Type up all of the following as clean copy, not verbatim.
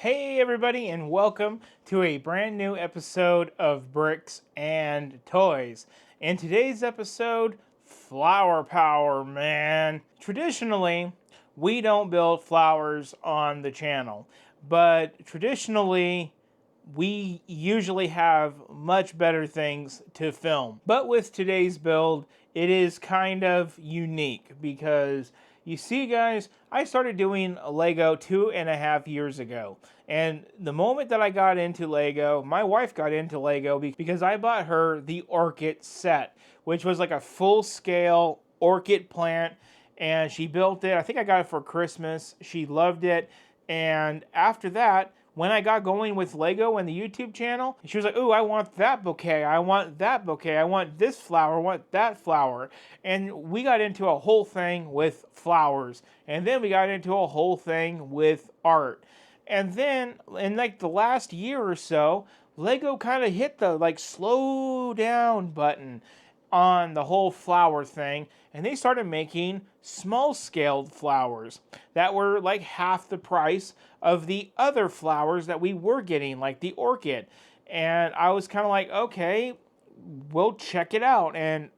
Hey everybody, and welcome to a brand new episode of Bricks and Toys. In today's episode, flower power, man. Traditionally, we don't build flowers on the channel, but traditionally we usually have much better things to film. But with today's build, it is kind of unique because you see, guys, I started doing Lego 2.5 years ago. And the moment that I got into Lego, my wife got into Lego because I bought her the orchid set, which was like a full-scale orchid plant. And she built it. I think I got it for Christmas. She loved it. And after that, when I got going with Lego and the YouTube channel, she was like, ooh, I want that bouquet, I want that bouquet, I want this flower, I want that flower. And we got into a whole thing with flowers. And then we got into a whole thing with art. And then, in like the last year or so, Lego kind of hit the slow down button on the whole flower thing, and they started making small scaled flowers that were like half the price of the other flowers that we were getting, like the orchid. And I was kind of like, okay, we'll check it out. And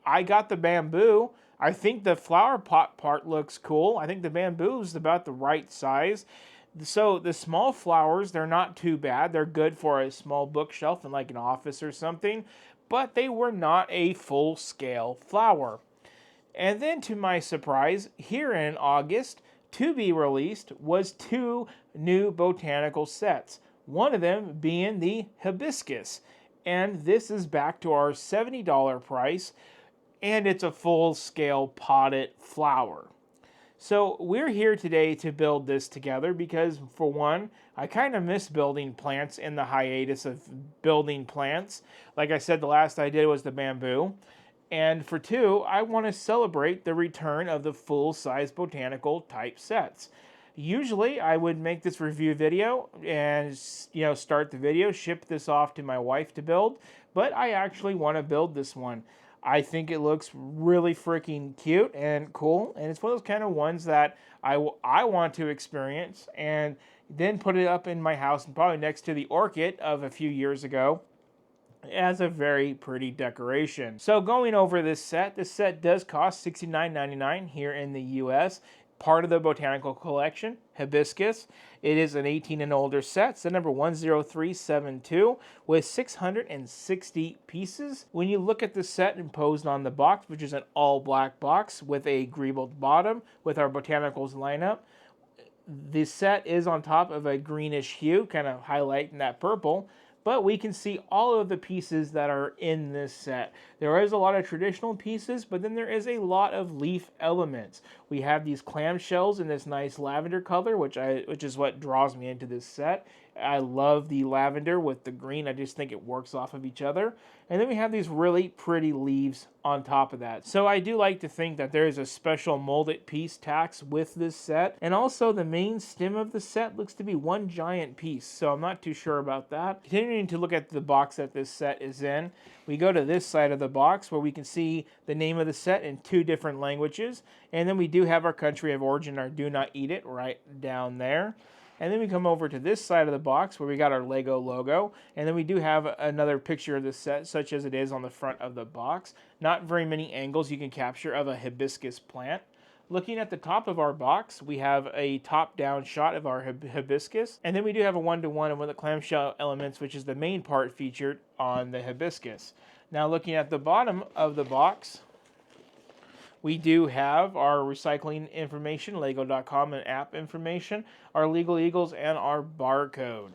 I got the bamboo. I think the flower pot part looks cool. I think the bamboo is about the right size. So the small flowers, they're not too bad. They're good for a small bookshelf in like an office or something, but they were not a full-scale flower. And then to my surprise, here in August, to be released was 2 new botanical sets. One of them being the Hibiscus. And this is back to our $70 price, and it's a full-scale potted flower. So we're here today to build this together because, for one, I kind of miss building plants in the hiatus of building plants. Like I said, the last I did was the bamboo. And for two, I want to celebrate the return of the full-size botanical type sets. Usually I would make this review video and start the video, ship this off to my wife to build, but I actually want to build this one. I think it looks really freaking cute and cool, and it's one of those kind of ones that I want to experience and then put it up in my house and probably next to the orchid of a few years ago as a very pretty decoration. So going over this set does cost $69.99 here in the US. Part of the botanical collection, Hibiscus. It is an 18 and older set, set number 10372 with 660 pieces. When you look at the set imposed on the box, which is an all black box with a greebled bottom with our botanicals lineup, the set is on top of a greenish hue, kind of highlighting that purple. But we can see all of the pieces that are in this set. There is a lot of traditional pieces, but then there is a lot of leaf elements. We have these clamshells in this nice lavender color, which is what draws me into this set. I love the lavender with the green. I just think it works off of each other. And then we have these really pretty leaves on top of that. So I do like to think that there is a special molded piece tax with this set. And also the main stem of the set looks to be one giant piece. So I'm not too sure about that. Continuing to look at the box that this set is in, we go to this side of the box where we can see the name of the set in 2 different languages. And then we do have our country of origin, our do not eat it, right down there. And then we come over to this side of the box where we got our Lego logo. And then we do have another picture of the set, such as it is on the front of the box. Not very many angles you can capture of a hibiscus plant. Looking at the top of our box, we have a top-down shot of our hibiscus. And then we do have a one-to-one of one of the clamshell elements, which is the main part featured on the hibiscus. Now looking at the bottom of the box, we do have our recycling information, Lego.com, and app information, our legal eagles, and our barcode.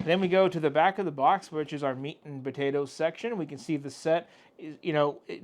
Then we go to the back of the box, which is our meat and potatoes section. We can see the set is,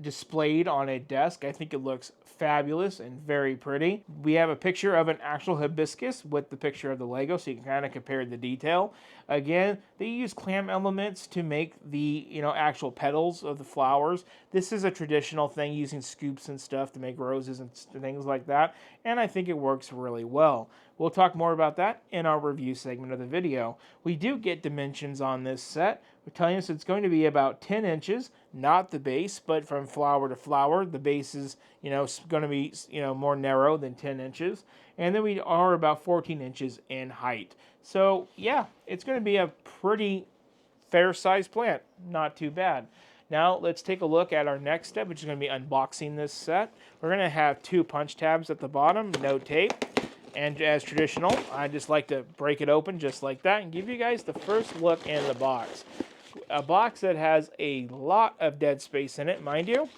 displayed on a desk. I think it looks fabulous and very pretty. We have a picture of an actual hibiscus with the picture of the Lego, so you can kind of compare the detail. Again, they use clam elements to make the actual petals of the flowers. This is a traditional thing, using scoops and stuff to make roses and things like that, and I think it works really well. We'll talk more about that in our review segment of the video. We do get dimensions on this set. We're telling us it's going to be about 10 inches, not the base, but from flower to flower. The base is, going to be, more narrow than 10 inches. And then we are about 14 inches in height. So yeah, it's going to be a pretty fair-sized plant. Not too bad. Now let's take a look at our next step, which is going to be unboxing this set. We're going to have 2 punch tabs at the bottom, no tape. And as traditional, I just like to break it open just like that and give you guys the first look in the box. A box that has a lot of dead space in it, mind you.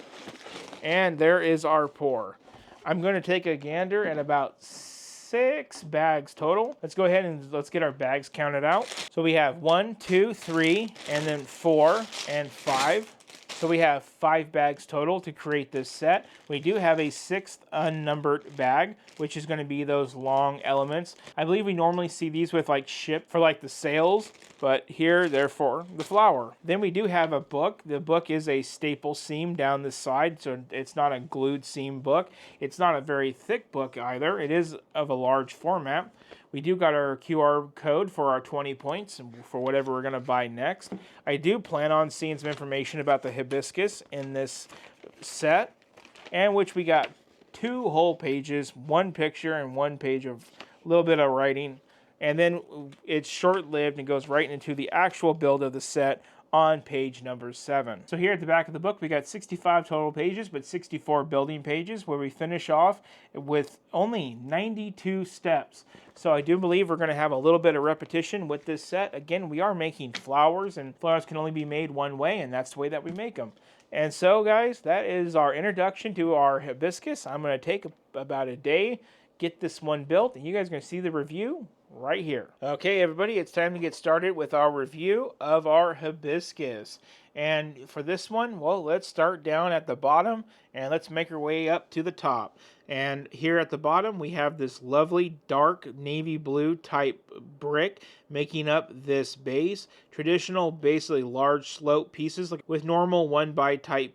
And there is our pour. I'm going to take a gander at about 6 bags total. Let's go ahead and let's get our bags counted out. So we have 1, 2, 3, and then 4 and 5. So we have 5 bags total to create this set. We do have a 6th unnumbered bag, which is going to be those long elements. I believe we normally see these with like ship for like the sails, but here they're for the flower. Then we do have a book. The book is a staple seam down the side, so it's not a glued seam book. It's not a very thick book either. It is of a large format. We do got our QR code for our 20 points for whatever we're going to buy next. I do plan on seeing some information about the hibiscus in this set, and which we got 2 whole pages, 1 picture and 1 page of a little bit of writing. And then it's short-lived and goes right into the actual build of the set on page number 7. So here at the back of the book, we got 65 total pages, but 64 building pages, where we finish off with only 92 steps. So I do believe we're going to have a little bit of repetition with this set. Again, we are making flowers, and flowers can only be made one way, and that's the way that we make them. And so, guys, that is our introduction to our hibiscus. I'm going to take about a day, get this one built, and you guys are going to see the review right here. Okay, everybody, it's time to get started with our review of our hibiscus. And for this one, well, let's start down at the bottom and let's make our way up to the top. And here at the bottom, we have this lovely dark navy blue type brick making up this base. Traditional, basically large slope pieces like with normal 1x type,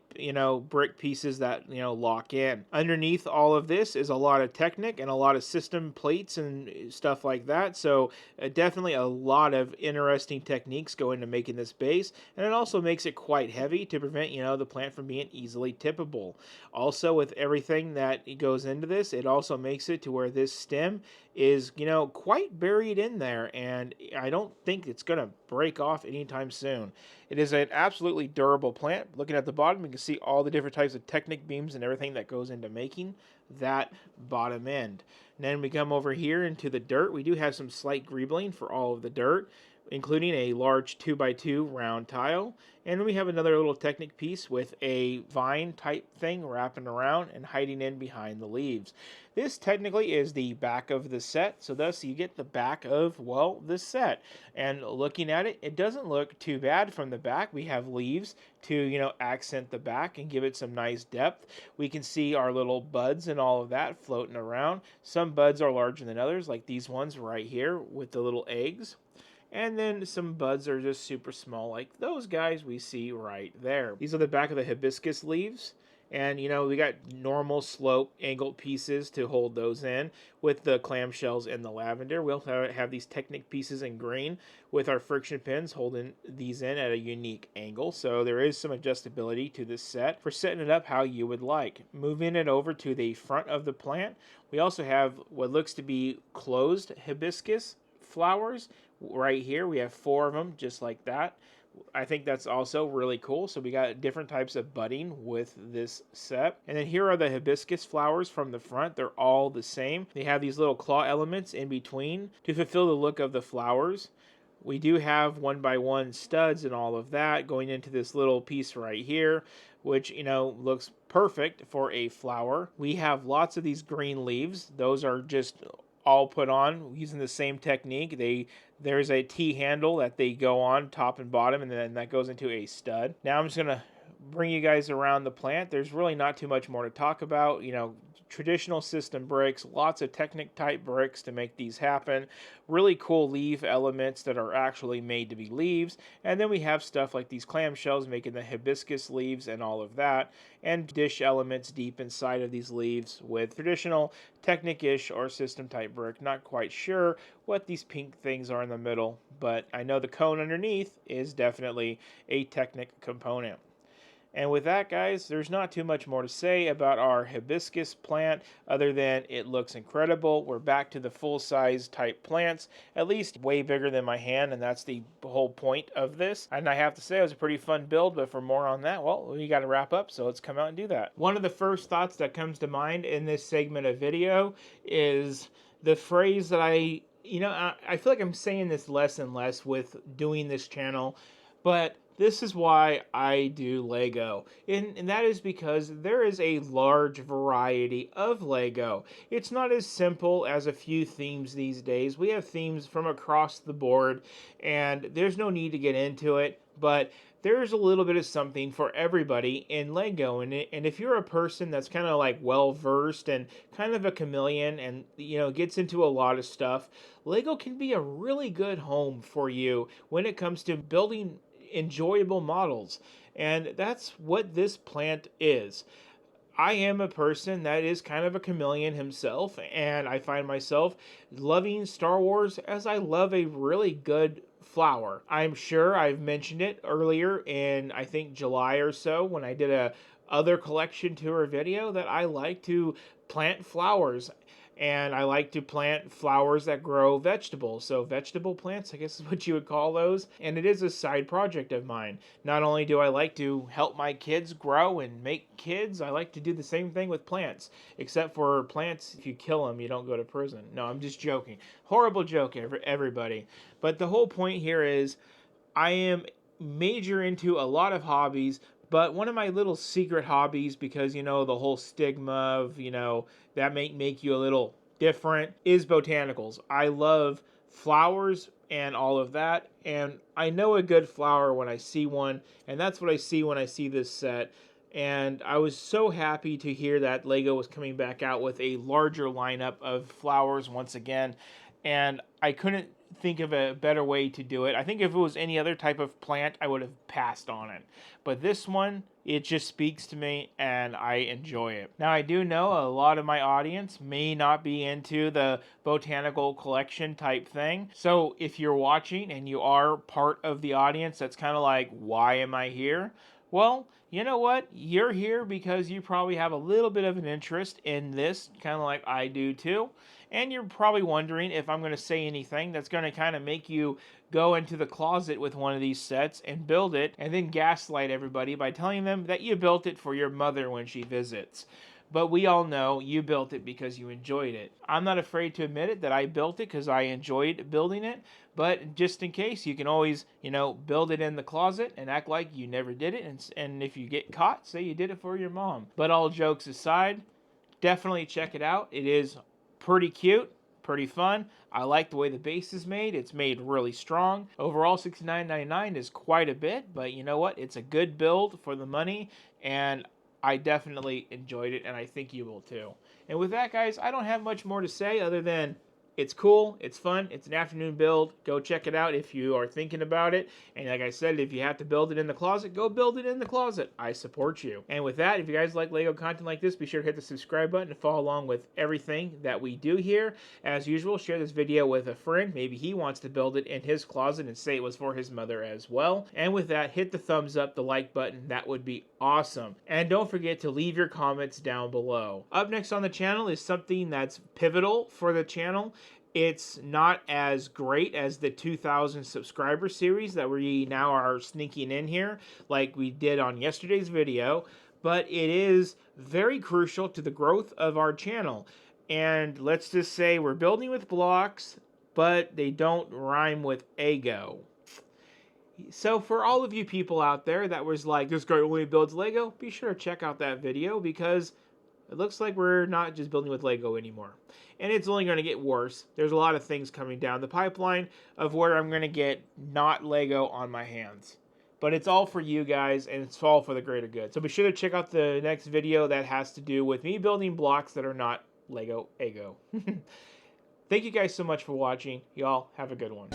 brick pieces that, lock in. Underneath all of this is a lot of Technic and a lot of system plates and stuff like that. So definitely a lot of interesting techniques go into making this base. And it also makes it quite heavy to prevent, the plant from being easily tippable. Also, with everything that goes into this, it also makes it to where this stem is, quite buried in there, and I don't think it's going to break off anytime soon. It is an absolutely durable plant. Looking at the bottom, you can see all the different types of Technic beams and everything that goes into making that bottom end. And then we come over here into the dirt. We do have some slight greebling for all of the dirt, including a large 2x2 round tile. And we have another little Technic piece with a vine type thing wrapping around and hiding in behind the leaves. This technically is the back of the set, so thus you get the back of, well, the set. And looking at it, it doesn't look too bad from the back. We have leaves to, accent the back and give it some nice depth. We can see our little buds and all of that floating around. Some buds are larger than others, like these ones right here with the little eggs. And then some buds are just super small, like those guys we see right there. These are the back of the hibiscus leaves. And, we got normal slope angled pieces to hold those in with the clamshells and the lavender. We also have these Technic pieces in green with our friction pins holding these in at a unique angle. So there is some adjustability to this set for setting it up how you would like. Moving it over to the front of the plant, we also have what looks to be closed hibiscus flowers. Right here, we have 4 of them just like that. I think that's also really cool. So we got different types of budding with this set. And then here are the hibiscus flowers from the front. They're all the same. They have these little claw elements in between to fulfill the look of the flowers. We do have 1x1 studs and all of that going into this little piece right here, which, looks perfect for a flower. We have lots of these green leaves. Those are just all put on using the same technique. There's a T handle that they go on top and bottom, and then that goes into a stud. Now I'm just going to bring you guys around the plant. There's really not too much more to talk about. Traditional system bricks, lots of Technic type bricks to make these happen. Really cool leaf elements that are actually made to be leaves. And then we have stuff like these clamshells making the hibiscus leaves and all of that. And dish elements deep inside of these leaves with traditional Technic-ish or system type brick. Not quite sure what these pink things are in the middle, but I know the cone underneath is definitely a Technic component. And with that, guys, there's not too much more to say about our hibiscus plant other than it looks incredible. We're back to the full-size type plants, at least way bigger than my hand, and that's the whole point of this. And I have to say, it was a pretty fun build, but for more on that, well, we got to wrap up, so let's come out and do that. One of the first thoughts that comes to mind in this segment of video is the phrase that I feel like I'm saying this less and less with doing this channel, but this is why I do Lego, and that is because there is a large variety of Lego. It's not as simple as a few themes these days. We have themes from across the board, and there's no need to get into it, but there's a little bit of something for everybody in Lego, and if you're a person that's kind of like well versed and kind of a chameleon and gets into a lot of stuff, Lego can be a really good home for you when it comes to building enjoyable models, and that's what this plant is. I am a person that is kind of a chameleon himself, and I find myself loving Star Wars as I love a really good flower. I'm sure I've mentioned it earlier in, I think, July or so when I did a other collection tour video that I like to plant flowers. And I like to plant flowers that grow vegetables. So vegetable plants, I guess is what you would call those. And it is a side project of mine. Not only do I like to help my kids grow and make kids, I like to do the same thing with plants. Except for plants, if you kill them, you don't go to prison. No, I'm just joking. Horrible joke, everybody. But the whole point here is I am major into a lot of hobbies, but one of my little secret hobbies, because, the whole stigma of, that may make you a little different, is botanicals. I love flowers and all of that, and I know a good flower when I see one, and that's what I see when I see this set. And I was so happy to hear that Lego was coming back out with a larger lineup of flowers once again, and I couldn't think of a better way to do it. I think if it was any other type of plant, I would have passed on it. But this one, it just speaks to me and I enjoy it. Now, I do know a lot of my audience may not be into the botanical collection type thing. So if you're watching and you are part of the audience that's kind of like, why am I here? Well, you know what? You're here because you probably have a little bit of an interest in this, kind of like I do too. And you're probably wondering if I'm going to say anything that's going to kind of make you go into the closet with one of these sets and build it, and then gaslight everybody by telling them that you built it for your mother when she visits. But we all know you built it because you enjoyed it. I'm not afraid to admit it that I built it because I enjoyed building it. But just in case, you can always, build it in the closet and act like you never did it. And if you get caught, say you did it for your mom. But all jokes aside, definitely check it out. It is pretty cute, pretty fun. I like the way the base is made. It's made really strong. Overall, $69.99 is quite a bit, but you know what? It's a good build for the money, and I definitely enjoyed it, and I think you will too. And with that, guys, I don't have much more to say other than it's cool, it's fun, it's an afternoon build. Go check it out if you are thinking about it. And like I said, if you have to build it in the closet, go build it in the closet. I support you. And with that, if you guys like Lego content like this, be sure to hit the subscribe button to follow along with everything that we do here. As usual, share this video with a friend. Maybe he wants to build it in his closet and say it was for his mother as well. And with that, hit the thumbs up, the like button. That would be awesome. And don't forget to leave your comments down below. Up next on the channel is something that's pivotal for the channel. It's not as great as the 2,000 subscriber series that we now are sneaking in here like we did on yesterday's video, but it is very crucial to the growth of our channel. And let's just say we're building with blocks, but they don't rhyme with ego. So for all of you people out there that was like, this guy only builds Lego, be sure to check out that video because it looks like we're not just building with Lego anymore. And it's only going to get worse. There's a lot of things coming down the pipeline of where I'm going to get not Lego on my hands. But it's all for you guys, and it's all for the greater good. So be sure to check out the next video that has to do with me building blocks that are not Lego Ego. Thank you guys so much for watching. Y'all have a good one.